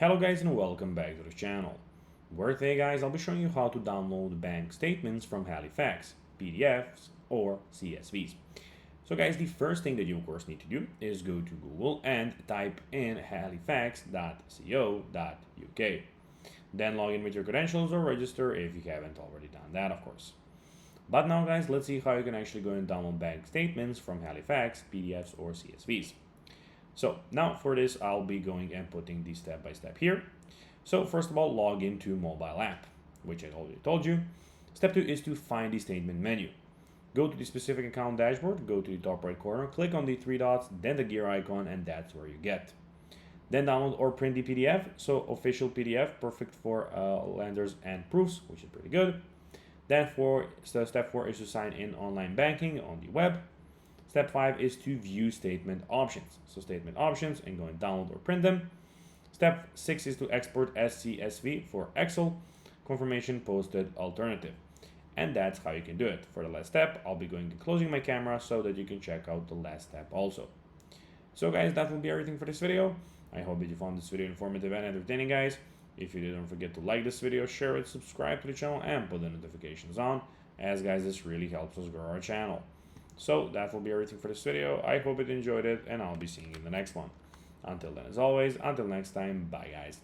Hello guys and welcome back to the channel, where today guys I'll be showing you how to download bank statements from Halifax, PDFs or CSVs. So guys, the first thing that you of course need to do is go to Google and type in halifax.co.uk. Then log in with your credentials or register if you haven't already done that, of course. But now guys, let's see how you can actually go and download bank statements from Halifax, PDFs or CSVs. So now for this, I'll be going and putting the step-by-step here. So first of all, log into mobile app, which I already told you. Step 2 is to find the statement menu. Go to the specific account dashboard, go to the top right corner, click on the three dots, then the gear icon, and that's where you get. Then download or print the PDF. So official PDF, perfect for lenders and proofs, which is pretty good. Then step 4 is to sign in online banking on the web. Step 5 is to view statement options. So statement options and go and download or print them. Step 6 is to export as CSV for Excel, confirmation posted alternative. And that's how you can do it. For the last step, I'll be going to closing my camera so that you can check out the last step also. So guys, that will be everything for this video. I hope that you found this video informative and entertaining, guys. If you did, don't forget to like this video, share it, subscribe to the channel, and put the notifications on, as guys, this really helps us grow our channel. So that will be everything for this video. I hope you enjoyed it, and I'll be seeing you in the next one. Until then, as always, until next time, bye guys.